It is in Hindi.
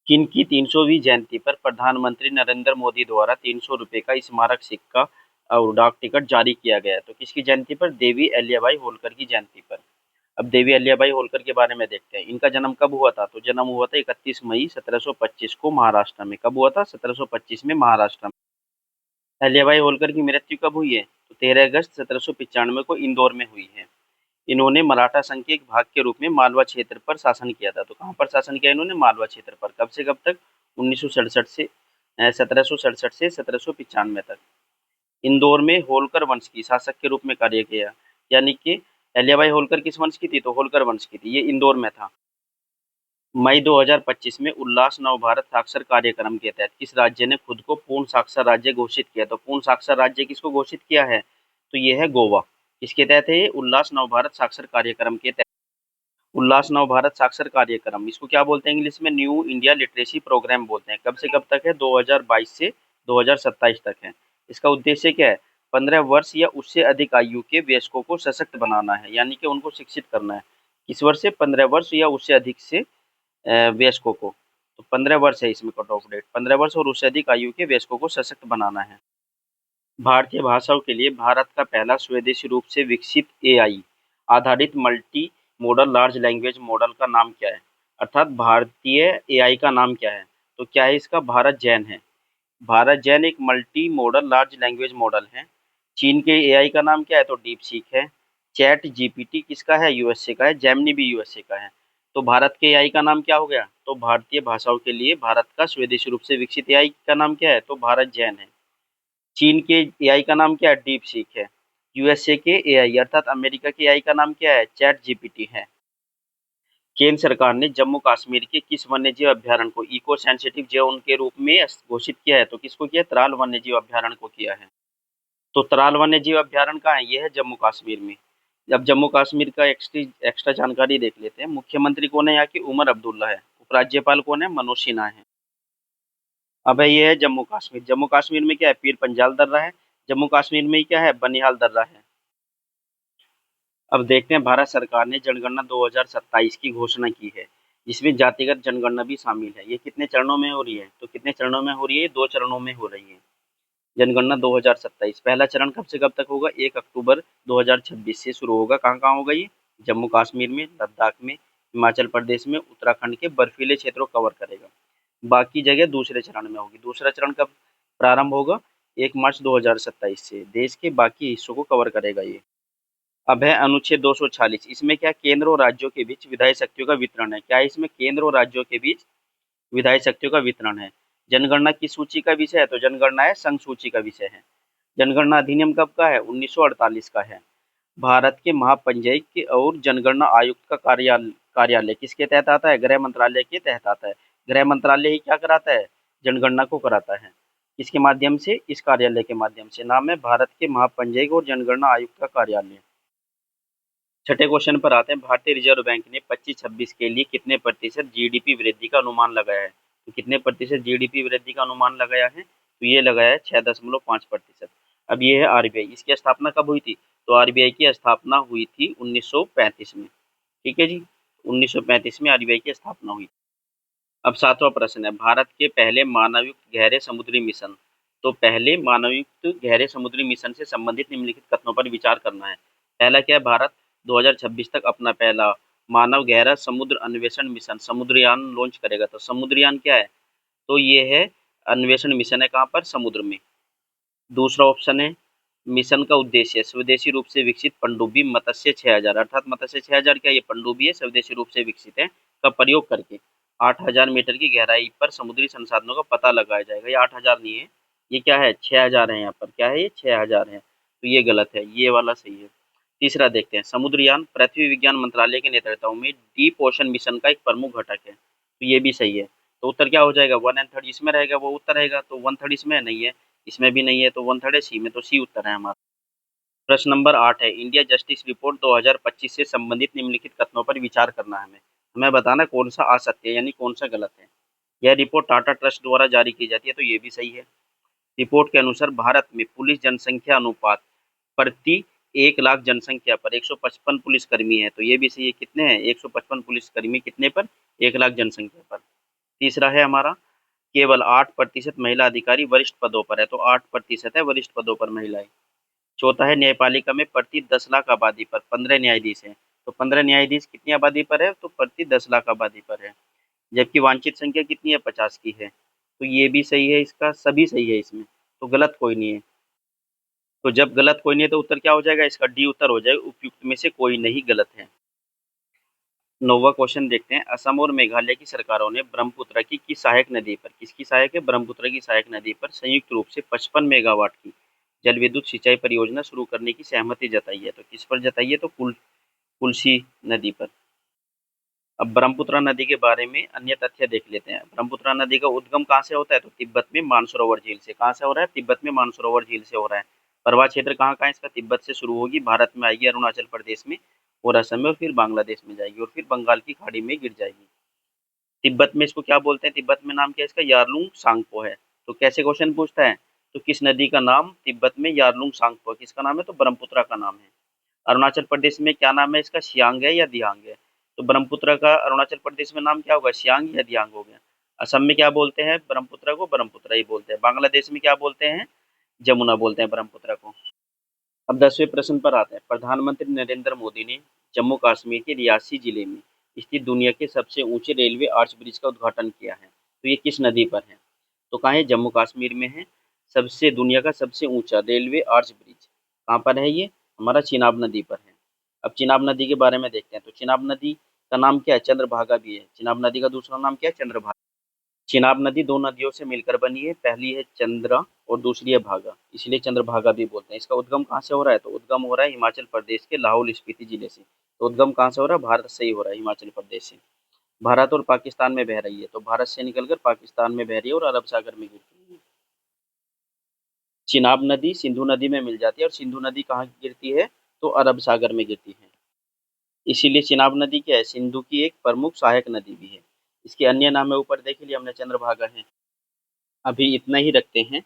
किनकी 300वीं जयंती पर प्रधानमंत्री नरेंद्र मोदी द्वारा 300 रुपये का स्मारक सिक्का और डाक टिकट जारी किया गया है? तो किसकी जयंती पर? देवी अहिल्याबाई होलकर की जयंती पर। अब देवी अहिल्याबाई होलकर के बारे में देखते हैं। इनका जन्म कब हुआ था? तो जन्म हुआ था 31 मई 1725 को महाराष्ट्र में। कब हुआ था? 1725 में महाराष्ट्र में। अहिल्याबाई होलकर की मृत्यु कब हुई है? तो 13 अगस्त 1795 को इंदौर में हुई है। इन्होंने मराठा संघ के एक भाग के रूप में मालवा क्षेत्र पर शासन किया था। तो कहाँ पर शासन किया इन्होंने? मालवा क्षेत्र पर। कब से कब तक? 1967 से 1767 से 1795 तक। इंदौर में होलकर वंश की शासक के रूप में कार्य किया। यानी कि अहिल्याबाई होलकर किस वंश की थी? तो होलकर वंश की थी। ये इंदौर में था। मई 2025 में उल्लास नवभारत साक्षर कार्यक्रम के तहत किस राज्य ने खुद को पूर्ण साक्षर राज्य घोषित किया? तो पूर्ण साक्षर राज्य किसको घोषित किया है? तो ये है गोवा। किसके तहत है ये? उल्लास नवभारत साक्षर कार्यक्रम के तहत। उल्लास नवभारत साक्षर कार्यक्रम, इसको क्या बोलते हैं इंग्लिश में? न्यू इंडिया लिटरेसी प्रोग्राम बोलते हैं। कब से कब तक है? 2022 से 2027 तक है। इसका उद्देश्य क्या है? 15 वर्ष या उससे अधिक आयु के वयस्कों को सशक्त बनाना है, यानी कि उनको शिक्षित करना है। किस वर्ष से? 15 वर्ष या उससे अधिक से वयस्कों को। तो 15 वर्ष है इसमें कट ऑफ डेट। 15 वर्ष और उससे अधिक आयु के वयस्कों को सशक्त बनाना है। भारतीय भाषाओं के लिए भारत का पहला स्वदेशी रूप से विकसित एआई आधारित multi modal large language model का नाम क्या है? अर्थात भारतीय एआई का नाम क्या है? तो क्या है इसका? भारत जैन है। भारत जैन एक multi modal large language model है। चीन के एआई का नाम क्या है? तो डीप सीक है। चैट जीपीटी किसका है? यूएसए का है। जेमिनी भी यूएसए का है। तो भारत के एआई का नाम क्या हो गया? तो भारतीय भाषाओं के लिए भारत का स्वदेशी रूप से विकसित एआई का नाम क्या है? तो भारत जैन है। चीन के एआई का नाम क्या है? डीप सीक है। यूएसए के एआई अर्थात अमेरिका के एआई का नाम क्या है? चैट जीपीटी है। केंद्र सरकार ने जम्मू कश्मीर के किस वन्यजीव अभ्यारण्य को इको सेंसिटिव जोन के रूप में घोषित किया है? तो किसको किया? त्राल वन्यजीव अभ्यारण्य को किया है। तो त्राल वन्यजीव अभ्यारण्य कहाँ है? ये है जम्मू कश्मीर में। अब जम्मू कश्मीर का एक्स्ट्रा जानकारी देख लेते हैं। मुख्यमंत्री कौन है यहाँ की? उमर अब्दुल्ला है। उपराज्यपाल कौन है? मनोज सिन्हा है। अब है ये है जम्मू कश्मीर। जम्मू कश्मीर में क्या है? पीर पंजाल दर्रा है। जम्मू कश्मीर में क्या है? बनिहाल दर्रा है। अब देखते हैं, भारत सरकार ने जनगणना 2027 की घोषणा की है, जिसमें जातिगत जनगणना भी शामिल है। ये कितने चरणों में हो रही है? तो कितने चरणों में हो रही है? 2 चरणों में हो रही है जनगणना 2027। पहला चरण कब से कब तक होगा? 1 अक्टूबर 2026 से शुरू होगा। कहाँ-कहाँ होगा ये? जम्मू कश्मीर में, लद्दाख में, हिमाचल प्रदेश में, उत्तराखंड के बर्फीले क्षेत्रों को कवर करेगा। बाकी जगह दूसरे चरण में होगी। दूसरा चरण कब प्रारंभ होगा? 1 मार्च 2027 से। देश के बाकी हिस्सों को कवर करेगा ये। अब है अनुच्छेद 246। इसमें क्या? केंद्र और राज्यों के बीच विधायी शक्तियों का वितरण है। क्या है इसमें? केंद्र और राज्यों के बीच विधायी शक्तियों का वितरण है। जनगणना किस सूची का विषय है? तो जनगणना है संघ सूची का विषय है। जनगणना अधिनियम कब का है? 1948 का है। भारत के महापंचायत और जनगणना आयुक्त का कार्यालय किसके तहत आता है? गृह मंत्रालय के तहत आता है। गृह मंत्रालय ही क्या कराता है? जनगणना को कराता है। किसके माध्यम से? इस कार्यालय के माध्यम से। नाम है भारत के महापंचायत और जनगणना आयुक्त का कार्यालय। छठे क्वेश्चन पर आते हैं। भारतीय रिजर्व बैंक ने 25-26 के लिए कितने प्रतिशत जीडीपी वृद्धि का अनुमान लगाया है? तो कितने प्रतिशत जीडीपी वृद्धि का अनुमान लगाया है? तो ये लगाया है 6.5%। अब ये है आरबीआई। इसकी स्थापना कब हुई थी? तो आरबीआई की स्थापना हुई थी 1935 में। ठीक है जी, 1935 में आरबीआई की स्थापना हुई। अब सातवां प्रश्न है, भारत के पहले मानवयुक्त गहरे समुद्री मिशन। तो पहले मानवयुक्त गहरे समुद्री मिशन से संबंधित निम्नलिखित कथनों पर विचार करना है। पहला क्या है? भारत 2026 तक अपना पहला मानव गहरा समुद्र अन्वेषण मिशन समुद्रयान लॉन्च करेगा। तो समुद्रयान क्या है? तो ये है अन्वेषण मिशन है। कहाँ पर? समुद्र में। दूसरा ऑप्शन है, मिशन का उद्देश्य स्वदेशी रूप से विकसित पनडुब्बी मत्स्य 6000 अर्थात मत्स्य 6000 क्या? ये पनडुब्बी है, स्वदेशी रूप से विकसित है, का प्रयोग करके 8000 मीटर की गहराई पर समुद्री संसाधनों का पता लगाया जाएगा। ये 8000 नहीं है, ये क्या है? 6000 है। यहाँ पर क्या है? ये 6000 है। तो ये गलत है, ये वाला सही है। तीसरा देखते हैं, समुद्रयान पृथ्वी विज्ञान मंत्रालय के नेतृत्व में डीप ओशन मिशन का एक प्रमुख घटक है। तो ये भी सही है। तो उत्तर क्या हो जाएगा? 1/3 इसमें रहेगा, वो उत्तर रहेगा। तो 1/3 इसमें नहीं है, इसमें भी नहीं है, तो 1/3 है सी में। तो सी उत्तर है हमारा। प्रश्न नंबर 8 है, इंडिया जस्टिस रिपोर्ट 2025 से संबंधित निम्नलिखित कथनों पर विचार करना है हमें। हमें बताना कौन सा असत्य है, यानी कौन सा गलत है। यह रिपोर्ट टाटा ट्रस्ट द्वारा जारी की जाती है, तो ये भी सही है। रिपोर्ट के अनुसार भारत में पुलिस जनसंख्या अनुपात प्रति 1 लाख जनसंख्या पर 155 पुलिसकर्मी है। तो ये भी सही है। कितने हैं? 155 पुलिसकर्मी कितने पर? 1 लाख जनसंख्या पर। तीसरा है हमारा केवल 8% महिला अधिकारी वरिष्ठ पदों पर है, तो 8% है वरिष्ठ पदों पर महिलाएं। चौथा है न्यायपालिका में प्रति 10 लाख आबादी पर 15 न्यायाधीश हैं, तो 15 न्यायाधीश कितनी आबादी पर है, तो प्रति 10 लाख आबादी पर है। जबकि वांछित संख्या कितनी है, 50 की है। तो ये भी सही है, इसका सभी सही है इसमें, तो गलत कोई नहीं है। तो जब गलत कोई नहीं है तो उत्तर क्या हो जाएगा, इसका डी उत्तर हो जाएगा, उपयुक्त में से कोई नहीं गलत है। 9वां क्वेश्चन देखते हैं। असम और मेघालय की सरकारों ने ब्रह्मपुत्र की किस सहायक नदी पर, किसकी सहायक है, ब्रह्मपुत्र की सहायक नदी पर संयुक्त रूप से 55 मेगावाट की जल विद्युत सिंचाई परियोजना शुरू करने की सहमति जताई है। तो किस पर जताई है, तो कुल्सी नदी पर। अब ब्रह्मपुत्र नदी के बारे में अन्य तथ्य देख लेते हैं। ब्रह्मपुत्र नदी का उद्गम कहाँ से होता है, तो तिब्बत में मानसरोवर झील से। कहाँ से हो रहा है, तिब्बत में मानसरोवर झील से हो रहा है। प्रवाह क्षेत्र कहाँ का है इसका, तिब्बत से शुरू होगी, भारत में आएगी, अरुणाचल प्रदेश में और असम में, और फिर बांग्लादेश में जाएगी और फिर बंगाल की खाड़ी में गिर जाएगी। तिब्बत में इसको क्या बोलते हैं, तिब्बत में नाम क्या है इसका, यारलुंग सांगपो है। तो कैसे क्वेश्चन पूछता है, तो किस नदी का नाम तिब्बत में यारलुंग सांगपो, किसका नाम है, तो ब्रह्मपुत्र का नाम है। अरुणाचल प्रदेश में क्या नाम है इसका, सियांग है या दियांग है। तो ब्रह्मपुत्र का अरुणाचल प्रदेश में नाम क्या होगा, सियांग या दियांग हो गया। असम में क्या बोलते हैं ब्रह्मपुत्र को, ब्रह्मपुत्र ही बोलते हैं। बांग्लादेश में क्या बोलते हैं, जमुना बोलते हैं ब्रह्मपुत्र को। अब 10वें प्रश्न पर आते हैं। प्रधानमंत्री नरेंद्र मोदी ने जम्मू कश्मीर के रियासी जिले में स्थित दुनिया के सबसे ऊंचे रेलवे आर्च ब्रिज का उद्घाटन किया है। तो ये किस नदी पर है, तो कहाँ है, जम्मू कश्मीर में है। सबसे दुनिया का सबसे ऊंचा रेलवे आर्च ब्रिज कहाँ पर है, ये हमारा चिनाब नदी पर है। अब चिनाब नदी के बारे में देखते हैं। तो चिनाब नदी का नाम क्या है, चंद्रभागा भी है। चिनाब नदी का दूसरा नाम क्या है, चंद्रभागा। चिनाब नदी दो नदियों से मिलकर बनी है, पहली है चंद्रा और दूसरी है भागा, इसलिए चंद्रभागा भी बोलते हैं। इसका उद्गम कहाँ से हो रहा है, तो उद्गम हो रहा है हिमाचल प्रदेश के लाहौल स्पीति जिले से। तो उद्गम कहाँ से हो रहा है, भारत से ही हो रहा है, हिमाचल प्रदेश से। भारत और पाकिस्तान में बह रही है, तो भारत से निकलकर पाकिस्तान में बह रही है और अरब सागर में गिरती है। चिनाब नदी सिंधु नदी में मिल जाती है, और सिंधु नदी कहाँ गिरती है, तो अरब सागर में गिरती है। इसीलिए चिनाब नदी क्या है, सिंधु की एक प्रमुख सहायक नदी भी है। इसके अन्य नाम है, ऊपर देख लिया हमने, चंद्रभागा है। अभी इतना ही रखते हैं।